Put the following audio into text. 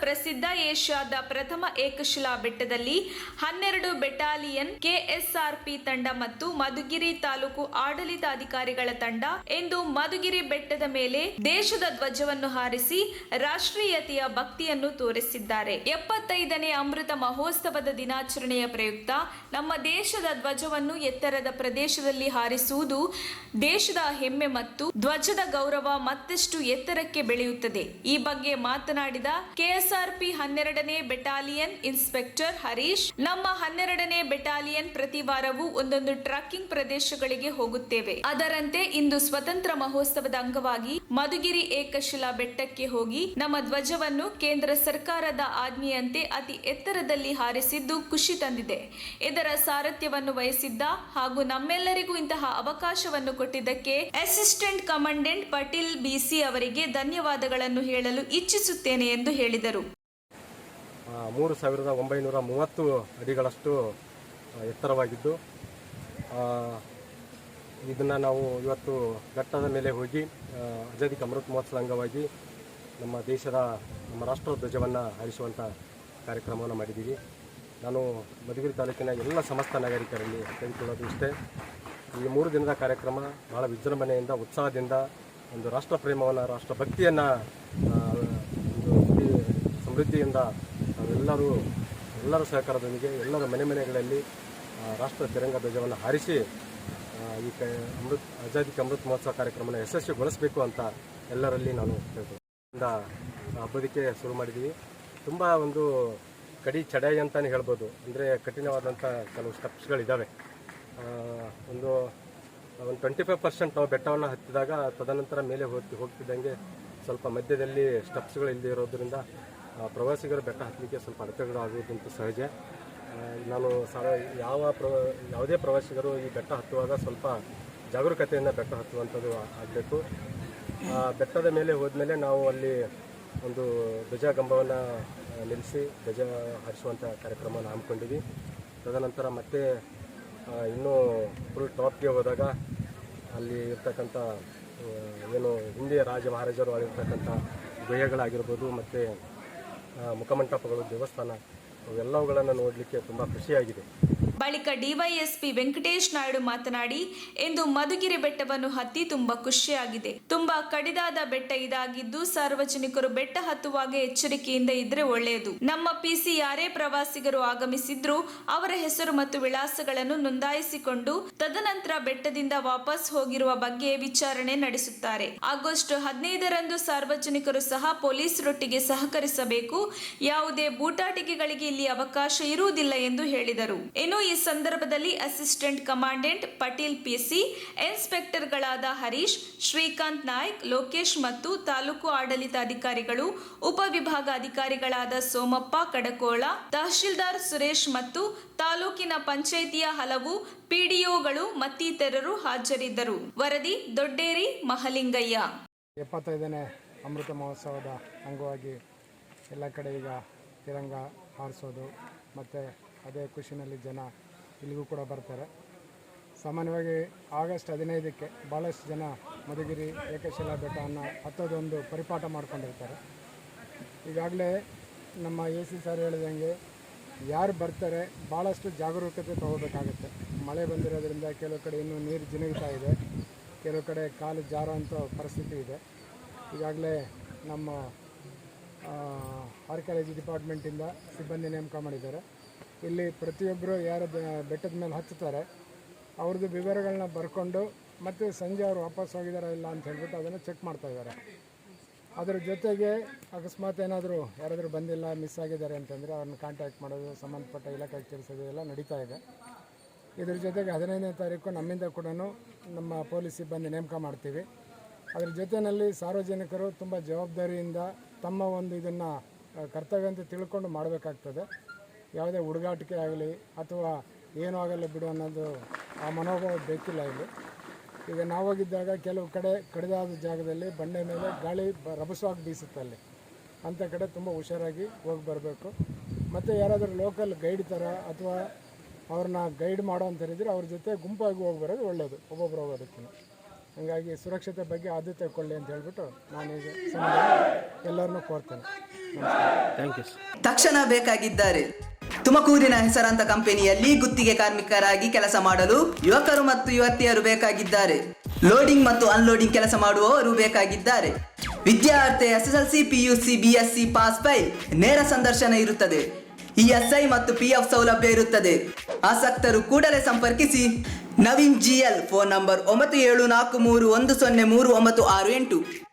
ಪ್ರಸಿದ್ಧ ಏಷ್ಯಾದ ಪ್ರಥಮ ಏಕಶಿಲಾ ಬೆಟ್ಟದಲ್ಲಿ 12 ಬೆಟಾಲಿಯನ್ ಕೆಎಸ್ಆರ್ಪಿ ತಂಡ ಮತ್ತು ಮಧುಗಿರಿ ತಾಲೂಕು ಆಡಳಿತಾಧಿಕಾರಿಗಳ ತಂಡ ಎಂದು ಮಧುಗಿರಿ ಬೆಟ್ಟದ ಮೇಲೆ ದೇಶದ ಧ್ವಜವನ್ನು ಹಾರಿಸಿ ರಾಷ್ಟ್ರೀಯತೆಯ ಭಕ್ತಿಯನ್ನು ತೋರಿಸಿದ್ದಾರೆ. 75ನೇ ಅಮೃತ ಮಹೋತ್ಸವದ ದಿನಾಚರಣೆಯ ಪ್ರಯುಕ್ತ ನಮ್ಮ ದೇಶದ ಧ್ವಜವನ್ನು ಎತ್ತರದ ಪ್ರದೇಶದಲ್ಲಿ ಹಾರಿಸುವುದು ದೇಶದ ಹೆಮ್ಮೆ ಮತ್ತು ಧ್ವಜದ ಗೌರವ ಮತ್ತಷ್ಟು ಎತ್ತರಕ್ಕೆ ಬೆಳೆಯುತ್ತದೆ. ಈ ಬಗ್ಗೆ ಮಾತನಾಡಿದ ಕೆಎಸ್ಆರ್ಪಿ 12ನೇ ಬೆಟಾಲಿಯನ್ ಇನ್ಸ್ಪೆಕ್ಟರ್ ಹರೀಶ್, ನಮ್ಮ 12ನೇ ಬೆಟಾಲಿಯನ್ ಪ್ರತಿ ವಾರವೂ ಒಂದೊಂದು ಟ್ರಕ್ಕಿಂಗ್ ಪ್ರದೇಶಗಳಿಗೆ ಹೋಗುತ್ತೇವೆ. ಅದರಂತೆ ಇಂದು ಸ್ವತಂತ್ರ ಮಹೋತ್ಸವದ ಅಂಗವಾಗಿ ಮಧುಗಿರಿ ಏಕಶಿಲಾ ಬೆಟ್ಟಕ್ಕೆ ಹೋಗಿ ನಮ್ಮ ಧ್ವಜವನ್ನು ಕೇಂದ್ರ ಸರ್ಕಾರದ ಆಜ್ಞೆಯಂತೆ ಅತಿ ಎತ್ತರದಲ್ಲಿ ಹಾರಿಸಿದ್ದು ಖುಷಿ ತಂದಿದೆ. ಇದರ ಸಾರಥ್ಯವನ್ನು ವಹಿಸಿದ್ದ ಹಾಗೂ ನಮ್ಮೆಲ್ಲರಿಗೂ ಇಂತಹ ಅವಕಾಶವನ್ನು ಕೊಟ್ಟಿದ್ದಕ್ಕೆ ಅಸಿಸ್ಟೆಂಟ್ ಕಮಾಂಡೆಂಟ್ ಪಟೇಲ್ ಬಿಸಿ ಅವರಿಗೆ ಧನ್ಯವಾದಗಳನ್ನು ಹೇಳಲು ಇಚ್ಛಿಸುತ್ತೇನೆ ಎಂದು ಹೇಳಿದರು. 3930 ಅಡಿಗಳಷ್ಟು ಎತ್ತರವಾಗಿದ್ದು ಇದನ್ನು ನಾವು ಇವತ್ತು ಬೆಟ್ಟದ ಮೇಲೆ ಹೋಗಿ ಆಜಾದಿ ಕಾ ಅಮೃತ ಮಹೋತ್ಸವದ ಅಂಗವಾಗಿ ನಮ್ಮ ದೇಶದ ನಮ್ಮ ರಾಷ್ಟ್ರ ಧ್ವಜವನ್ನು ಹಾರಿಸುವಂಥ ಕಾರ್ಯಕ್ರಮವನ್ನು ಮಾಡಿದ್ದೀವಿ. ನಾನು ಮಧುಗಿರಿ ತಾಲೂಕಿನ ಎಲ್ಲ ಸಮಸ್ತ ನಾಗರಿಕರಲ್ಲಿ ತೆಗೆದುಕೊಳ್ಳೋದು ಇಷ್ಟೇ. ಈ 3 ದಿನದ ಕಾರ್ಯಕ್ರಮ ಬಹಳ ವಿಜೃಂಭಣೆಯಿಂದ ಉತ್ಸಾಹದಿಂದ ಒಂದು ರಾಷ್ಟ್ರ ಪ್ರೇಮವನ್ನು ರಾಷ್ಟ್ರಭಕ್ತಿಯನ್ನು ಸಮೃದ್ಧಿಯಿಂದ ಎಲ್ಲರ ಸಹಕಾರದೊಂದಿಗೆ ಎಲ್ಲರ ಮನೆಗಳಲ್ಲಿ ರಾಷ್ಟ್ರ ತಿರಂಗ ಧ್ವಜವನ್ನು ಹಾರಿಸಿ ಈ ಆಜಾದಿ ಕಾ ಅಮೃತ ಮಹೋತ್ಸವ ಕಾರ್ಯಕ್ರಮವನ್ನು ಯಶಸ್ವಿಗೊಳಿಸಬೇಕು ಅಂತ ಎಲ್ಲರಲ್ಲಿ ನಾನು ಹೇಳ್ತೀನಿ. ಹಬ್ಬದಕ್ಕೆ ಶುರು ಮಾಡಿದ್ದೀವಿ. ತುಂಬ ಒಂದು ಕಡಿ ಚಡಾಯಿ ಅಂತಲೇ ಹೇಳ್ಬೋದು. ಅಂದರೆ ಕಠಿಣವಾದಂಥ ಕೆಲವು ಸ್ಟೆಪ್ಸ್ಗಳಿದ್ದಾವೆ. ಒಂದು 25% ನಾವು ಬೆಟ್ಟವನ್ನು ಹತ್ತಿದಾಗ ತದನಂತರ ಮೇಲೆ ಹೋಗ್ತಿದ್ದಂಗೆ ಸ್ವಲ್ಪ ಮಧ್ಯದಲ್ಲಿ ಸ್ಟೆಪ್ಸ್ಗಳು ಇಲ್ಲದೆ ಇರೋದರಿಂದ ಪ್ರವಾಸಿಗರು ಬೆಟ್ಟ ಹತ್ತಲಿಕ್ಕೆ ಸ್ವಲ್ಪ ಅಡಚಣೆಗಳು ಆಗುವುದಂತೂ ಸಹಜ. ನಾನು ಯಾವುದೇ ಪ್ರವಾಸಿಗರು ಈ ಬೆಟ್ಟ ಹತ್ತುವಾಗ ಸ್ವಲ್ಪ ಜಾಗರೂಕತೆಯಿಂದ ಬೆಟ್ಟ ಹತ್ತುವಂಥದ್ದು ಆಗಬೇಕು. ಬೆಟ್ಟದ ಮೇಲೆ ಹೋದ್ಮೇಲೆ ನಾವು ಅಲ್ಲಿ ಒಂದು ಧ್ವಜಗಂಬವನ್ನು ನಿಲ್ಲಿಸಿ ಧ್ವಜ ಹಾರಿಸುವಂಥ ಕಾರ್ಯಕ್ರಮವನ್ನು ಹಮ್ಮಿಕೊಂಡಿವಿ. ತದನಂತರ ಮತ್ತೆ ಇನ್ನೂ ಫುಲ್ ಟಾಪ್ಗೆ ಹೋದಾಗ ಅಲ್ಲಿ ಇರ್ತಕ್ಕಂಥ ಏನು ಹಿಂದೆ ರಾಜ ಮಹಾರಾಜರು ಆಗಿರ್ತಕ್ಕಂಥ ಗುಹೆಗಳಾಗಿರ್ಬೋದು ಮತ್ತು ಮುಖಮಂಟಪಗಳು, ದೇವಸ್ಥಾನ ಅವೆಲ್ಲವುಗಳನ್ನು ನೋಡಲಿಕ್ಕೆ ತುಂಬ ಖುಷಿಯಾಗಿದೆ. ಬಳಿಕ ಡಿವೈಎಸ್ಪಿ ವೆಂಕಟೇಶ್ ನಾಯ್ಡು ಮಾತನಾಡಿ, ಎಂದು ಮಧುಗಿರಿ ಬೆಟ್ಟವನ್ನು ಹತ್ತಿ ತುಂಬಾ ಖುಷಿಯಾಗಿದೆ. ತುಂಬಾ ಕಡಿದಾದ ಬೆಟ್ಟ ಇದಾಗಿದ್ದು ಸಾರ್ವಜನಿಕರು ಬೆಟ್ಟ ಹತ್ತುವಾಗ ಎಚ್ಚರಿಕೆಯಿಂದ ಇದ್ರೆ ಒಳ್ಳೆಯದು. ನಮ್ಮ ಪಿಸಿ ಯಾರೇ ಪ್ರವಾಸಿಗರು ಆಗಮಿಸಿದ್ರು ಅವರ ಹೆಸರು ಮತ್ತು ವಿಳಾಸಗಳನ್ನು ನೋಂದಾಯಿಸಿಕೊಂಡು ತದನಂತರ ಬೆಟ್ಟದಿಂದ ವಾಪಸ್ ಹೋಗಿರುವ ಬಗ್ಗೆ ವಿಚಾರಣೆ ನಡೆಸುತ್ತಾರೆ. ಆಗಸ್ಟ್ 15ರಂದು ಸಾರ್ವಜನಿಕರು ಸಹ ಪೊಲೀಸರೊಟ್ಟಿಗೆ ಸಹಕರಿಸಬೇಕು. ಯಾವುದೇ ಬೂಟಾಟಿಕೆಗಳಿಗೆ ಇಲ್ಲಿ ಅವಕಾಶ ಇರುವುದಿಲ್ಲ ಎಂದು ಹೇಳಿದರು. ಇನ್ನು ಈ ಸಂದರ್ಭದಲ್ಲಿ ಅಸಿಸ್ಟೆಂಟ್ ಕಮಾಂಡೆಂಟ್ ಪಟೇಲ್ ಪಿಸಿ, ಇನ್ಸ್ಪೆಕ್ಟರ್ಗಳಾದ ಹರೀಶ್, ಶ್ರೀಕಾಂತ್ ನಾಯ್ಕ್, ಲೋಕೇಶ್ ಮತ್ತು ತಾಲೂಕು ಆಡಳಿತಾಧಿಕಾರಿಗಳು, ಉಪವಿಭಾಗ ಅಧಿಕಾರಿಗಳಾದ ಸೋಮಪ್ಪ ಕಡಕೋಳ, ತಹಶೀಲ್ದಾರ್ ಸುರೇಶ್ ಮತ್ತು ತಾಲೂಕಿನ ಪಂಚಾಯಿತಿಯ ಹಲವು ಪಿಡಿಒಗಳು ಮತ್ತಿತರರು ಹಾಜರಿದ್ದರು. ವರದಿ ದೊಡ್ಡೇರಿ ಮಹಲಿಂಗಯ್ಯ. 75ನೇ ಅಮೃತ ಮಹೋತ್ಸವದ ಅಂಗವಾಗಿ ಎಲ್ಲ ಕಡೆ ಈಗ ತಿರಂಗ ಹಾರಿಸೋದು ಮತ್ತು ಅದೇ ಖುಷಿನಲ್ಲಿ ಜನ ಇಲ್ಲಿಗೂ ಕೂಡ ಬರ್ತಾರೆ. ಸಾಮಾನ್ಯವಾಗಿ ಆಗಸ್ಟ್ 15ಕ್ಕೆ ಭಾಳಷ್ಟು ಜನ ಮಧುಗಿರಿ ಏಕಶಿಲಾ ಬೆಟ್ಟವನ್ನು ಹತ್ತೋದೊಂದು ಪರಿಪಾಠ ಮಾಡ್ಕೊಂಡಿರ್ತಾರೆ. ಈಗಾಗಲೇ ನಮ್ಮ AC ಸರ್ ಹೇಳಿದಂಗೆ ಯಾರು ಬರ್ತಾರೆ ಭಾಳಷ್ಟು ಜಾಗರೂಕತೆ ತೊಗೋಬೇಕಾಗುತ್ತೆ. ಮಳೆ ಬಂದಿರೋದ್ರಿಂದ ಕೆಲವು ಕಡೆ ಇನ್ನೂ ನೀರು ಜಿನುಗ್ತಾ ಇದೆ, ಕೆಲವು ಕಡೆ ಕಾಲು ಜಾರುವಂಥ ಪರಿಸ್ಥಿತಿ ಇದೆ. ಈಗಾಗಲೇ ನಮ್ಮ ಆರ್ಕಿಯಾಲಜಿ ಡಿಪಾರ್ಟ್ಮೆಂಟಿಂದ ಸಿಬ್ಬಂದಿ ನೇಮಕ ಮಾಡಿದ್ದಾರೆ. ಇಲ್ಲಿ ಪ್ರತಿಯೊಬ್ಬರು ಯಾರು ಬೆಟ್ಟದ ಮೇಲೆ ಹತ್ತುತ್ತಾರೆ ಅವ್ರದ್ದು ವಿವರಗಳನ್ನ ಬರ್ಕೊಂಡು ಮತ್ತು ಸಂಜೆ ಅವರು ವಾಪಸ್ ಹೋಗಿದಾರಾ ಇಲ್ಲ ಅಂತ ಹೇಳ್ಬಿಟ್ಟು ಅದನ್ನು ಚೆಕ್ ಮಾಡ್ತಾಯಿದ್ದಾರೆ. ಅದರ ಜೊತೆಗೆ ಅಕಸ್ಮಾತ್ ಏನಾದರೂ ಯಾರಾದರೂ ಬಂದಿಲ್ಲ, ಮಿಸ್ ಆಗಿದ್ದಾರೆ ಅಂತಂದರೆ ಅವ್ರನ್ನ ಕಾಂಟ್ಯಾಕ್ಟ್ ಮಾಡೋದು, ಸಂಬಂಧಪಟ್ಟ ಇಲಾಖೆಗೆ ತಿಳಿಸೋದು ಎಲ್ಲ ನಡೀತಾ ಇದೆ. ಇದ್ರ ಜೊತೆಗೆ 15ನೇ ತಾರೀಕು ನಮ್ಮಿಂದ ಕೂಡ ನಮ್ಮ ಪೊಲೀಸ್ ಸಿಬ್ಬಂದಿ ನೇಮಕ ಮಾಡ್ತೀವಿ. ಅದರ ಜೊತೆಯಲ್ಲಿ ಸಾರ್ವಜನಿಕರು ತುಂಬ ಜವಾಬ್ದಾರಿಯಿಂದ ತಮ್ಮ ಒಂದು ಇದನ್ನು ಕರ್ತವ್ಯ ಅಂತ ತಿಳ್ಕೊಂಡು ಮಾಡಬೇಕಾಗ್ತದೆ. ಯಾವುದೇ ಹುಡುಗಾಟಿಕೆ ಆಗಲಿ ಅಥವಾ ಏನೂ ಆಗಲ್ಲ ಬಿಡು ಅನ್ನೋದು ಆ ಮನೋಭಾವ ಬೇಕಿಲ್ಲ ಇಲ್ಲಿ. ಈಗ ನಾವೋಗಿದ್ದಾಗ ಕೆಲವು ಕಡೆ ಕಡಿದಾದ ಜಾಗದಲ್ಲಿ ಬಂಡೆ ಮೇಲೆ ಗಾಳಿ ರಭಸವಾಗಿ ಬೀಸುತ್ತೆ. ಅಲ್ಲಿ ಅಂಥ ಕಡೆ ತುಂಬ ಹುಷಾರಾಗಿ ಹೋಗಿ ಬರಬೇಕು. ಮತ್ತು ಯಾರಾದರೂ ಲೋಕಲ್ ಗೈಡ್ ಥರ ಅಥವಾ ಅವ್ರನ್ನ ಗೈಡ್ ಮಾಡೋ ಅಂಥರಿದ್ರೆ ಅವ್ರ ಜೊತೆ ಗುಂಪಾಗಿ ಹೋಗಿ ಬರೋದು ಒಳ್ಳೆಯದು, ಒಬ್ಬೊಬ್ಬರು ಹೋಗೋದಕ್ಕಿಂತ. ಹಾಗಾಗಿ ಸುರಕ್ಷತೆ ಬಗ್ಗೆ ಆದ್ಯತೆ ಕೊಡಲಿ ಅಂತ ಹೇಳ್ಬಿಟ್ಟು ನಾನೀಗ ಎಲ್ಲರನ್ನೂ ಕೋರ್ತೇನೆ. Thank you. ತಕ್ಷಣ ಬೇಕಾಗಿದ್ದಾರೆ. ತುಮಕೂರಿನ ಹೆಸರಾಂತ ಕಂಪನಿಯಲ್ಲಿ ಗುತ್ತಿಗೆ ಕಾರ್ಮಿಕರಾಗಿ ಕೆಲಸ ಮಾಡಲು ಯುವಕರು ಮತ್ತು ಯುವತಿಯರು ಬೇಕಾಗಿದ್ದಾರೆ. ಲೋಡಿಂಗ್ ಮತ್ತು ಅನ್ಲೋಡಿಂಗ್ ಕೆಲಸ ಮಾಡುವವರು ಬೇಕಾಗಿದ್ದಾರೆ. ವಿದ್ಯಾರ್ಥಿ SSLC, PUC, BSc pass file. ನೇರ ಸಂದರ್ಶನ ಇರುತ್ತದೆ. ESI ಮತ್ತು PF ಸೌಲಭ್ಯ ಇರುತ್ತದೆ. ಆಸಕ್ತರು ಕೂಡಲೇ ಸಂಪರ್ಕಿಸಿ. Naveen GL, phone number 9743103968.